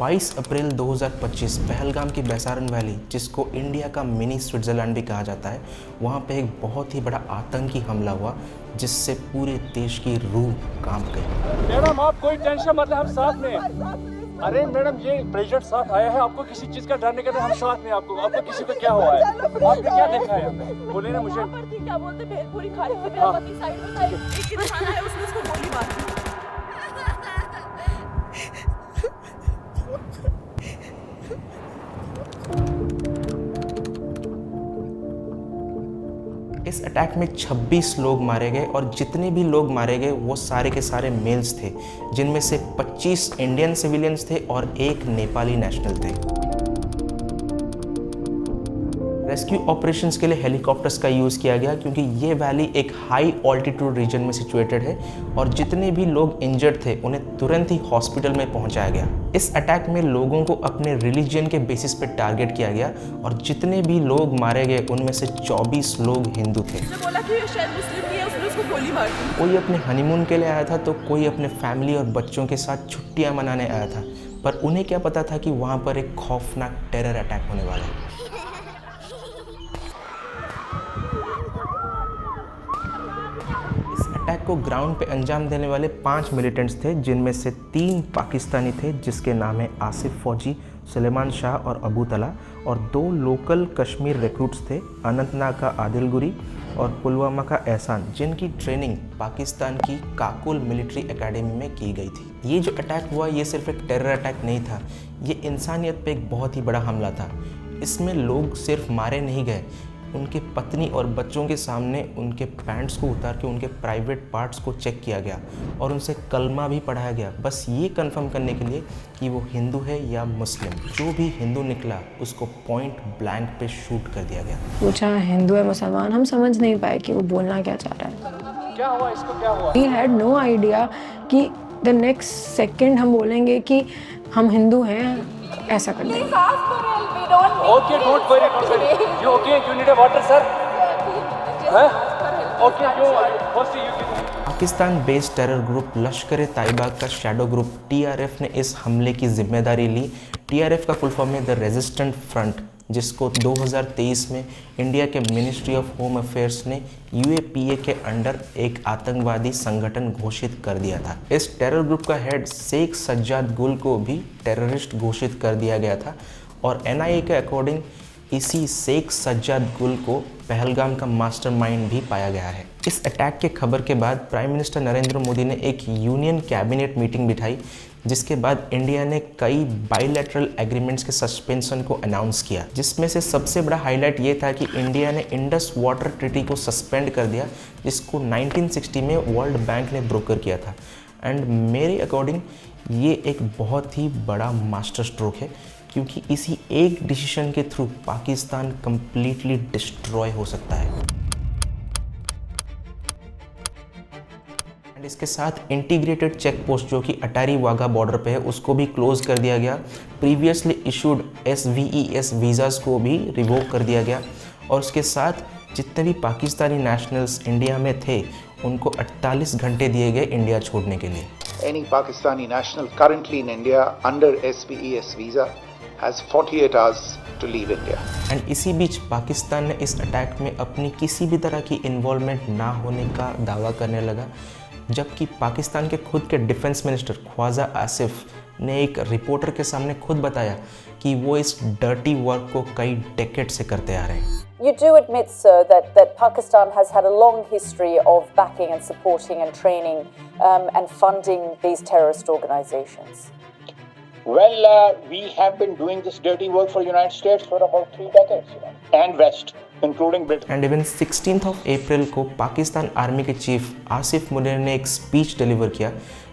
22 अप्रैल 2025 पहलगाम की बैसारन वैली, जिसको इंडिया का मिनी स्विट्ज़रलैंड भी कहा जाता है, वहाँ पे एक बहुत ही बड़ा आतंकी हमला हुआ जिससे पूरे देश की रूह कांप गई। मैडम आप कोई टेंशन मत लें, हम साथ में हैं। अरे मैडम ये प्रेसिडेंट साथ आया है, आपको किसी चीज का डरने का नहीं, हम साथ में। आपको किसी को क्या हुआ है? आपने क्या देखा है? बोले ना मुझे। क्या बोलते भेलपुरी खा रही थी, मेरा पति साइड में था, एक इंसान आया उसने उसको गोली मार दी। इस अटैक में 26 लोग मारे गए और जितने भी लोग मारे गए वो सारे के सारे मेल्स थे, जिनमें से 25 इंडियन सिविलियंस थे और एक नेपाली नेशनल थे। रेस्क्यू ऑपरेशंस के लिए हेलीकॉप्टर्स का यूज़ किया गया क्योंकि ये वैली एक हाई ऑल्टीट्यूड रीजन में सिचुएटेड है और जितने भी लोग इंजर्ड थे उन्हें तुरंत ही हॉस्पिटल में पहुंचाया गया। इस अटैक में लोगों को अपने रिलीजन के बेसिस पे टारगेट किया गया और जितने भी लोग मारे गए उनमें से 24 लोग हिंदू थे। बोला कि शायद मुस्लिम नहीं है, उसने उसको गोली मार दी। कोई अपने हनीमून के लिए आया था तो कोई अपने फैमिली और बच्चों के साथ छुट्टियां मनाने आया था, पर उन्हें क्या पता था कि वहाँ पर एक खौफनाक टेरर अटैक होने वाला है। अटैक को ग्राउंड पे अंजाम देने वाले 5 मिलिटेंट्स थे, जिनमें से 3 पाकिस्तानी थे जिसके नाम है आसिफ फौजी, सुलेमान शाह और अबू तला, और 2 लोकल कश्मीर रिक्रूट्स थे, अनंतनाग का आदिल गुरी और पुलवामा का एहसान, जिनकी ट्रेनिंग पाकिस्तान की काकुल मिलिट्री एकेडमी में की गई थी। ये जो अटैक हुआ ये सिर्फ एक टेरर अटैक नहीं था, ये इंसानियत पे एक बहुत ही बड़ा हमला था। इसमें लोग सिर्फ मारे नहीं गए, उनके पत्नी और बच्चों के सामने उनके पैंट्स को उतार के उनके प्राइवेट पार्ट्स को चेक किया गया और उनसे कलमा भी पढ़ाया गया, बस ये कंफर्म करने के लिए कि वो हिंदू है या मुस्लिम। जो भी हिंदू निकला उसको पॉइंट ब्लैंक पे शूट कर दिया गया। पूछा हिंदू है मुसलमान, हम समझ नहीं पाए कि वो बोलना क्या चाह रहा है। क्या हुआ, इसको क्या हुआ? We had no idea कि the next second हम बोलेंगे कि हम हिंदू हैं, ऐसा कर देंगे। Okay, don't worry, don't worry. You okay? You need a water, sir? Huh? Okay, first you give me. Pakistan based terror group लश्कर ताइबा का शैडो ग्रुप टीआरएफ ने इस हमले की जिम्मेदारी ली। टीआरएफ का फुल फॉर्म है द रेजिस्टेंट फ्रंट, जिसको 2023 में इंडिया के मिनिस्ट्री ऑफ होम अफेयर्स ने यूएपीए के अंडर एक आतंकवादी संगठन घोषित कर दिया था। इस टेरर ग्रुप का हेड शेख सज्जाद गुल को भी टेररिस्ट घोषित कर दिया गया था और एनआईए के अकॉर्डिंग इसी शेख सज्जाद गुल को पहलगाम का मास्टरमाइंड भी पाया गया है। इस अटैक के खबर के बाद प्राइम मिनिस्टर नरेंद्र मोदी ने एक यूनियन कैबिनेट मीटिंग बिठाई, जिसके बाद इंडिया ने कई बायलैटरल एग्रीमेंट्स के सस्पेंशन को अनाउंस किया, जिसमें से सबसे बड़ा हाईलाइट ये था कि इंडिया ने इंडस वाटर ट्रीटी को सस्पेंड कर दिया, जिसको 1960 में वर्ल्ड बैंक ने ब्रोकर किया था। एंड मेरे अकॉर्डिंग ये एक बहुत ही बड़ा मास्टर स्ट्रोक है, क्योंकि इसी एक डिसीजन के थ्रू पाकिस्तान कंप्लीटली डिस्ट्रॉय हो सकता है। एंड इसके साथ इंटीग्रेटेड चेक पोस्ट जो कि अटारी वाघा बॉर्डर पे है उसको भी क्लोज कर दिया गया। प्रीवियसली इशूड SVES वीज़ास को भी रिवोक कर दिया गया और उसके साथ जितने भी पाकिस्तानी नेशनल्स इंडिया में थे उनको 48 घंटे दिए गए इंडिया छोड़ने के लिए। Any Pakistani national currently in India under SVES visa has 48 hours to leave India. And इसी बीच पाकिस्तान ने इस अटैक में अपनी किसी भी तरह की इन्वॉल्वमेंट ना होने का दावा करने लगा, जबकि पाकिस्तान के खुद के डिफेंस मिनिस्टर ख्वाजा आसिफ ने एक रिपोर्टर के सामने खुद बताया कि वो इस डर्टी वर्क को कई डेकेड से करते आ रहे हैं। You do admit, sir, that Pakistan has had a long history of backing and supporting and training and funding these terrorist organizations. Well, we have been doing this dirty work for the United States for about 3 decades, and West, including Britain. And even 16th of April को Pakistan army के chief Asif Munir ने एक speech deliver किया,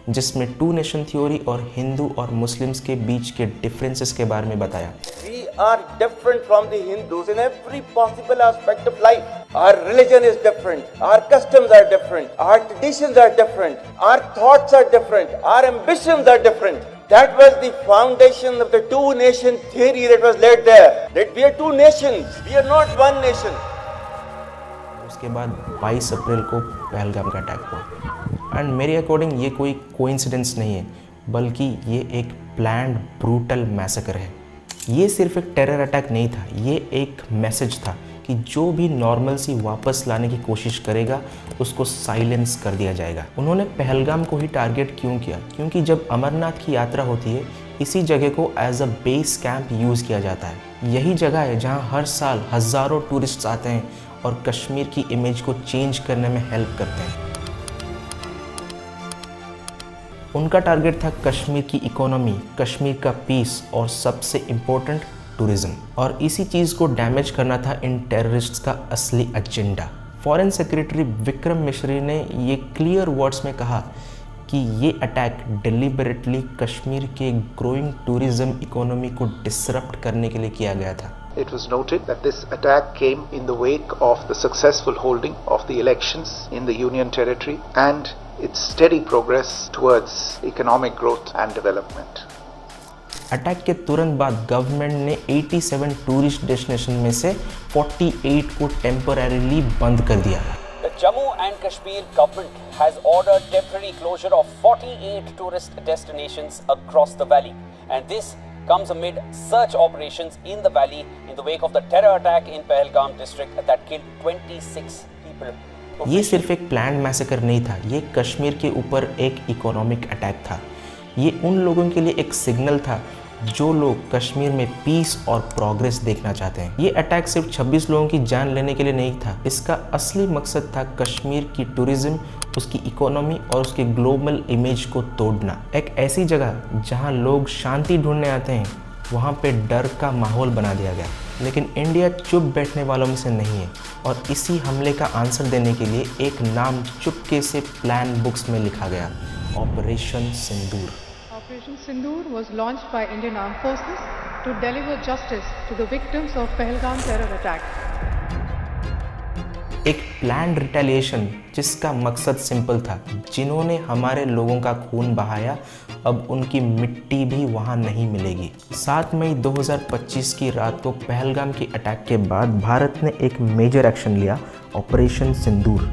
जिसमें 2 nation theory और हिंदू और Muslims के बीच के डिफरेंसेस के बारे में बताया। We are different from the Hindus in every possible aspect of life. Our religion is different, our customs are different, our traditions are different, our thoughts are different, our ambitions are different. That was the foundation of the 2 nation theory that was laid there. That we are 2 nations, we are not 1 nation. उसके बाद 22 अप्रैल को पहलगाम का attack हुआ। And मेरे according ये कोई coincidence नहीं है, बल्कि ये एक प्लान्ड ब्रूटल मैसेकर है। ये सिर्फ एक टेरर अटैक नहीं था, ये एक मैसेज था कि जो भी नॉर्मलसी वापस लाने की कोशिश करेगा उसको साइलेंस कर दिया जाएगा। उन्होंने पहलगाम को ही टारगेट क्यों किया? क्योंकि जब अमरनाथ की यात्रा होती है इसी जगह को as a base camp use किया जाता है। यही जगह है जहां हर साल हज़ारों टूरिस्ट्स आते हैं और कश्मीर की इमेज को चेंज करने में हेल्प करते हैं। उनका टारगेट था कश्मीर की इकोनॉमी, कश्मीर का पीस और सबसे इम्पोर्टेंट टूरिज्म। और इसी चीज़ को डैमेज करना था इन टेररिस्ट्स का असली एजेंडा। फॉरेन सेक्रेटरी विक्रम मिश्री ने ये क्लियर वर्ड्स में कहा कि ये अटैक डिलिबरेटली कश्मीर के ग्रोइंग टूरिज्म इकोनॉमी को डिसरप्ट करने के लिए किया गया था। It was noted that this attack came in the wake of the successful holding of the elections in the Union Territory and its steady progress towards economic growth and development. Attack के तुरंत बाद government ने 87 tourist destination में से 48 को temporarily बंद कर दिया। The Jammu and Kashmir government has ordered temporary closure of 48 tourist destinations across the valley, and this comes amid search operations in the valley in the wake of the terror attack in Pahalgam district that killed 26 people. ये सिर्फ एक planned massacre नहीं था, ये कश्मीर के ऊपर एक economic attack था। ये उन लोगों के लिए एक सिग्नल था जो लोग कश्मीर में पीस और प्रोग्रेस देखना चाहते हैं। ये अटैक सिर्फ 26 लोगों की जान लेने के लिए नहीं था, इसका असली मकसद था कश्मीर की टूरिज्म, उसकी इकोनॉमी और उसके ग्लोबल इमेज को तोड़ना। एक ऐसी जगह जहां लोग शांति ढूंढने आते हैं वहां पे डर का माहौल बना दिया गया। लेकिन इंडिया चुप बैठने वालों में से नहीं है और इसी हमले का आंसर देने के लिए एक नाम चुपके से प्लान बुक्स में लिखा गया, operation Sindoor. Operation Sindoor was launched by Indian Armed Forces to deliver justice to the victims of Pahalgam terror attack. एक प्लान्ड रिटेलिएशन जिसका मकसद सिंपल था, जिन्होंने हमारे लोगों का खून बहाया अब उनकी मिट्टी भी वहां नहीं मिलेगी। 7 मई 2025 की रात को पहलगाम की अटैक के बाद भारत ने एक मेजर एक्शन लिया, ऑपरेशन सिंदूर।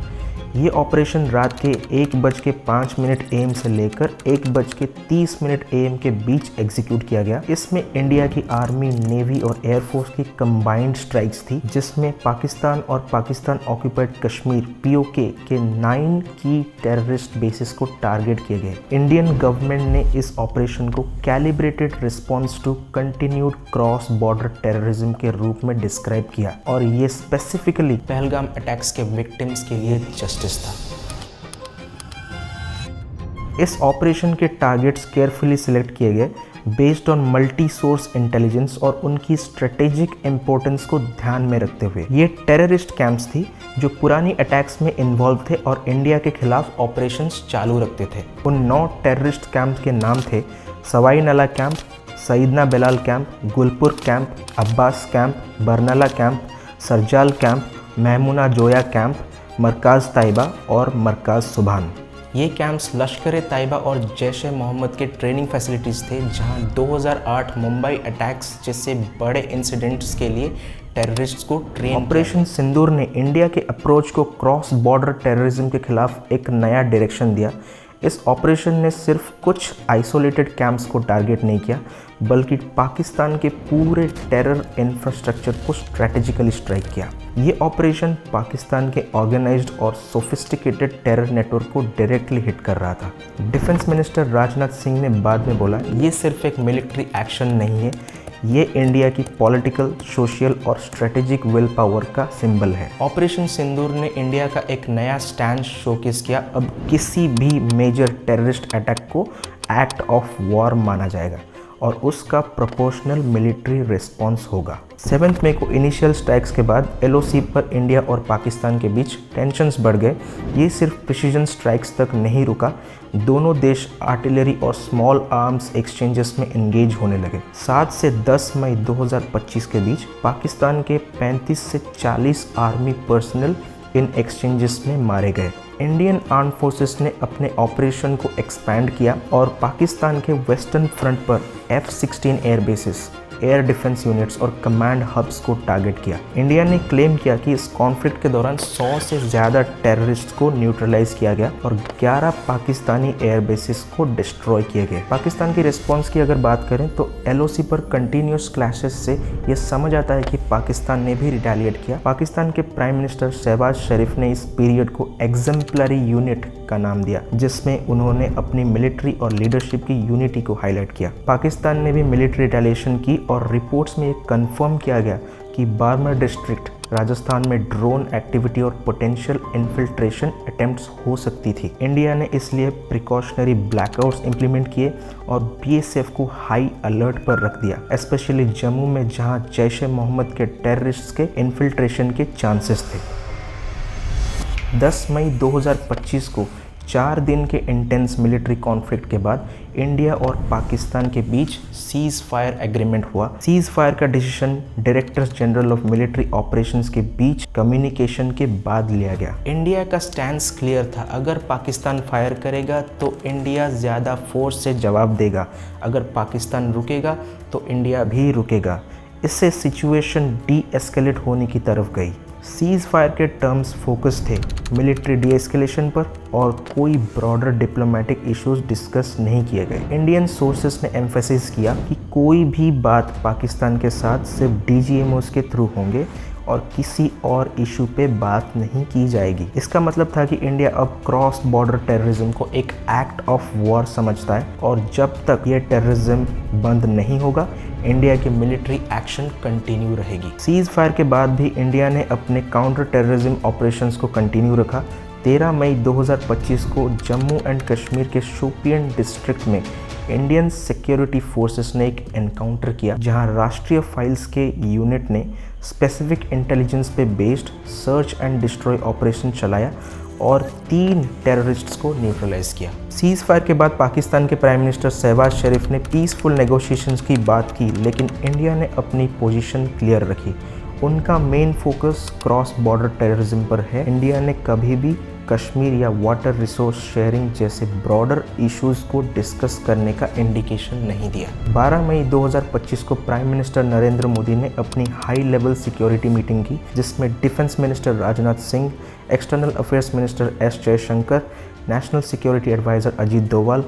ये ऑपरेशन रात के 1:05 AM से लेकर 1:30 AM के बीच एग्जीक्यूट किया गया। इसमें इंडिया की आर्मी, नेवी और एयरफोर्स की कंबाइंड स्ट्राइक्स थी, जिसमें पाकिस्तान और पाकिस्तान ऑक्यूपाइड कश्मीर (POK) के 9 की टेररिस्ट बेसिस को टारगेट किए गए। इंडियन गवर्नमेंट ने इस ऑपरेशन को calibrated response to continued cross border terrorism के रूप में डिस्क्राइब किया और ये स्पेसिफिकली पहलगाम अटैक्स के विक्टिम्स के लिए जस्टिस था। इस ऑपरेशन के टारगेट्स केयरफुली सिलेक्ट किए गए based on multi source intelligence और उनकी स्ट्रेटेजिक इंपॉर्टेंस को ध्यान में रखते हुए। ये टेररिस्ट कैंप्स थी जो पुरानी अटैक्स में इन्वॉल्व थे और इंडिया के खिलाफ ऑपरेशंस चालू रखते थे। उन 9 टेररिस्ट कैंप के नाम थे Sawai Nala camp, Syedna Bilal camp, Gulpur camp, Abbas camp, Barnala camp, Sarjal camp, Mehmoona Joya camp, Markaz Taiba और मरकाज़ सुभान। ये कैंप्स लश्कर ताइबा और जैश मोहम्मद के ट्रेनिंग फैसिलिटीज़ थे, जहां 2008 मुंबई अटैक्स जैसे बड़े इंसिडेंट्स के लिए टेररिस्ट्स को ट्रेन। ऑपरेशन सिंदूर ने इंडिया के अप्रोच को क्रॉस बॉर्डर टेररिज्म के खिलाफ एक नया डायरेक्शन दिया। इस ऑपरेशन ने सिर्फ कुछ आइसोलेटेड कैंप्स को टारगेट नहीं किया, बल्कि पाकिस्तान के पूरे टेरर इंफ्रास्ट्रक्चर को स्ट्रैटेजिकली स्ट्राइक किया। ये ऑपरेशन पाकिस्तान के ऑर्गेनाइज्ड और सोफिस्टिकेटेड टेरर नेटवर्क को डायरेक्टली हिट कर रहा था। डिफेंस मिनिस्टर राजनाथ सिंह ने बाद में बोला, ये सिर्फ एक मिलिट्री एक्शन नहीं है, ये इंडिया की पॉलिटिकल, सोशल और स्ट्रेटेजिक विल पावर का सिंबल है। ऑपरेशन सिंदूर ने इंडिया का एक नया स्टैंड शोकेस किया। अब किसी भी मेजर टेररिस्ट अटैक को एक्ट ऑफ वॉर माना जाएगा और उसका प्रोपोर्शनल मिलिट्री रिस्पॉन्स होगा। 7 मई को इनिशियल स्ट्राइक्स के बाद LOC पर इंडिया और पाकिस्तान के बीच टेंशन्स बढ़ गए। ये सिर्फ प्रिसीजन स्ट्राइक्स तक नहीं रुका, दोनों देश आर्टिलरी और स्मॉल आर्म्स एक्सचेंजेस में एंगेज होने लगे। 7 से 10 मई 2025 के बीच पाकिस्तान के 35 से 40 आर्मी पर्सनल इन एक्सचेंजेस में मारे गए। इंडियन आर्म फोर्सेस ने अपने ऑपरेशन को एक्सपैंड किया और पाकिस्तान के वेस्टर्न फ्रंट पर F-16 air bases, air defence units और कमांड हब्स को टारगेट किया। इंडिया ने क्लेम किया कि इस कॉन्फ्लिक्ट के दौरान 100 से ज़्यादा टेररिस्ट को न्यूट्रलाइज किया गया और 11 पाकिस्तानी एयर बेसिस को डिस्ट्रॉय किए गए। पाकिस्तान की रिस्पॉन्स की अगर बात करें तो LOC पर कंटिन्यूस क्लैशेस से ये समझ आता है कि पाकिस्तान ने भी रिटेलिएट किया। पाकिस्तान के प्राइम मिनिस्टर शहबाज शरीफ ने इस पीरियड को एग्जेम्पलरी यूनिट का नाम दिया, जिसमें उन्होंने अपनी मिलिट्री और लीडरशिप की यूनिटी को हाईलाइट किया। पाकिस्तान ने भी मिलिट्री रिटेलिएशन की और रिपोर्ट्स में ये कंफर्म किया गया कि बार्मर डिस्ट्रिक्ट राजस्थान में ड्रोन एक्टिविटी और पोटेंशियल इन्फिल्ट्रेशन अटेम्प्ट्स हो सकती थी। इंडिया ने इसलिए प्रिकॉशनरी ब्लैकआउट्स इंप्लीमेंट किए और BSF को हाई अलर्ट पर रख दिया, स्पेशली जम्मू में जहां जैश ए मोहम्मद के टेररिस्ट्स के इन्फिल्ट्रेशन के चांसेस थे। 10 मई 2025 को 4 दिन के इंटेंस मिलिट्री कॉन्फ्लिक्ट के बाद इंडिया और पाकिस्तान के बीच सीज फायर एग्रीमेंट हुआ। सीज फायर का decision directors general of military operations के बीच कम्युनिकेशन के बाद लिया गया। इंडिया का स्टैंस क्लियर था, अगर पाकिस्तान फायर करेगा तो इंडिया ज़्यादा फोर्स से जवाब देगा, अगर पाकिस्तान रुकेगा तो इंडिया भी रुकेगा। इससे सिचुएशन डी-एस्केलेट होने की तरफ गई। सीज फायर के टर्म्स फोकस थे मिलिट्री डी-एस्केलेशन पर और कोई ब्रॉडर डिप्लोमेटिक इश्यूज डिस्कस नहीं किए गए। इंडियन सोर्सेस ने एम्फेसिस किया कि कोई भी बात पाकिस्तान के साथ सिर्फ DGMOs के थ्रू होंगे और किसी और इशू पे बात नहीं की जाएगी। इसका मतलब था कि इंडिया अब क्रॉस बॉर्डर टेररिज्म को एक एक्ट ऑफ वॉर समझता है और जब तक ये टेररिज्म बंद नहीं होगा इंडिया की मिलिट्री एक्शन कंटिन्यू रहेगी। सीज फायर के बाद भी इंडिया ने अपने काउंटर टेररिज्म ऑपरेशंस को कंटिन्यू रखा। 13 मई 2025 को जम्मू एंड कश्मीर के शोपियन डिस्ट्रिक्ट में इंडियन सिक्योरिटी फोर्सेस ने एक एनकाउंटर किया, जहां राष्ट्रीय फाइल्स के यूनिट ने स्पेसिफिक इंटेलिजेंस पे based search and destroy operation चलाया और 3 टेररिस्ट्स को न्यूट्रलाइज किया। सीज फायर के बाद पाकिस्तान के प्राइम मिनिस्टर शहबाज शरीफ ने पीसफुल नेगोशिएशंस की बात की, लेकिन इंडिया ने अपनी पोजीशन क्लियर रखी। उनका main focus cross border terrorism पर है। इंडिया ने कभी भी कश्मीर या वाटर रिसोर्स शेयरिंग जैसे ब्रॉडर इश्यूज को डिस्कस करने का इंडिकेशन नहीं दिया। 12 मई 2025 को प्राइम मिनिस्टर नरेंद्र मोदी ने अपनी हाई लेवल सिक्योरिटी मीटिंग की, जिसमें defence minister Rajnath Singh, external affairs minister S Jaishankar, national security adviser Ajit Doval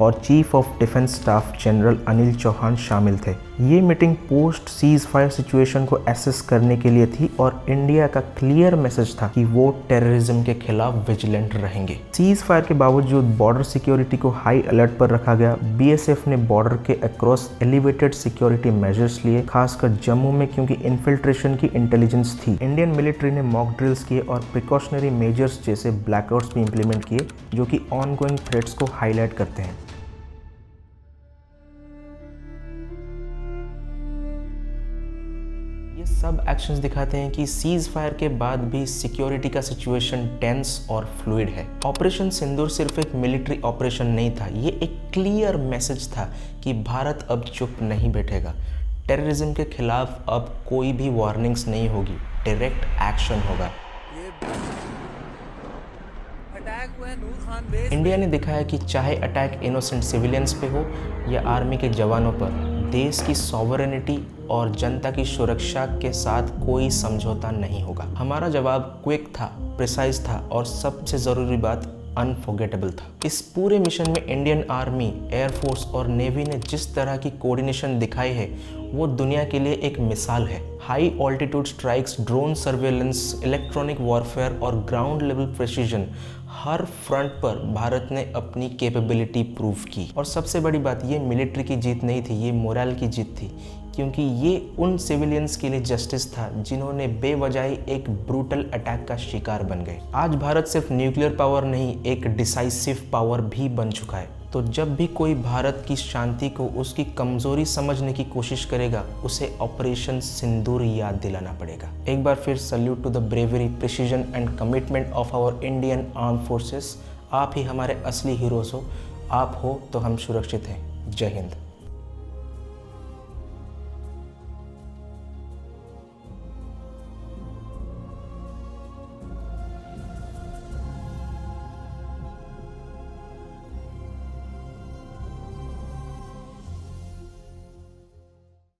और chief of defence staff general Anil Chauhan शामिल थे। ये meeting post ceasefire situation को एसेस करने के लिए थी और इंडिया का क्लियर मैसेज था कि वो टेररिज्म के खिलाफ विजिलेंट रहेंगे। सीज फायर के बावजूद बॉर्डर सिक्योरिटी को हाई अलर्ट पर रखा गया। BSF ने बॉर्डर के अक्रॉस एलिवेटेड सिक्योरिटी मेजर्स लिए, खासकर जम्मू में, क्योंकि इन्फिल्ट्रेशन की इंटेलिजेंस थी। इंडियन मिलिट्री ने मॉक ड्रिल्स किए और प्रिकॉशनरी मेजर्स जैसे ब्लैकआउट्स भी इंप्लीमेंट किए, जो कि ऑनगोइंग थ्रेट्स को हाईलाइट करते हैं। ये सब एक्शंस दिखाते हैं कि सीज फायर के बाद भी सिक्योरिटी का सिचुएशन टेंस और फ्लूइड है। ऑपरेशन सिंदूर सिर्फ एक मिलिट्री ऑपरेशन नहीं था, ये एक क्लियर मैसेज था कि भारत अब चुप नहीं बैठेगा। टेररिज्म के खिलाफ अब कोई भी वार्निंग्स नहीं होगी, डायरेक्ट एक्शन होगा। इंडिया ने दिखाया कि चाहे अटैक इनोसेंट सिविलियंस पे हो या आर्मी के जवानों पर, देश की सॉवरेनिटी और जनता की सुरक्षा के साथ कोई समझौता नहीं होगा। हमारा जवाब क्विक था, प्रिसाइज था और सबसे ज़रूरी बात अनफॉरगेटेबल था। इस पूरे मिशन में इंडियन आर्मी, एयरफोर्स और नेवी ने जिस तरह की कोऑर्डिनेशन दिखाई है वो दुनिया के लिए एक मिसाल है। High altitude strikes, drone surveillance, electronic warfare और ग्राउंड लेवल प्रिसीजन, हर फ्रंट पर भारत ने अपनी कैपेबिलिटी प्रूव की। और सबसे बड़ी बात, ये मिलिट्री की जीत नहीं थी, ये मोरल की जीत थी, क्योंकि ये उन सिविलियंस के लिए जस्टिस था जिन्होंने बेवजह एक ब्रूटल अटैक का शिकार बन गए। आज भारत सिर्फ न्यूक्लियर पावर नहीं, एक डिसाइसिव पावर भी बन चुका है। तो जब भी कोई भारत की शांति को उसकी कमजोरी समझने की कोशिश करेगा, उसे ऑपरेशन सिंदूर याद दिलाना पड़ेगा। एक बार फिर salute to the bravery, precision and commitment of our Indian arm forces. आप ही हमारे असली हीरोज हो, आप हो तो हम सुरक्षित हैं। जय हिंद।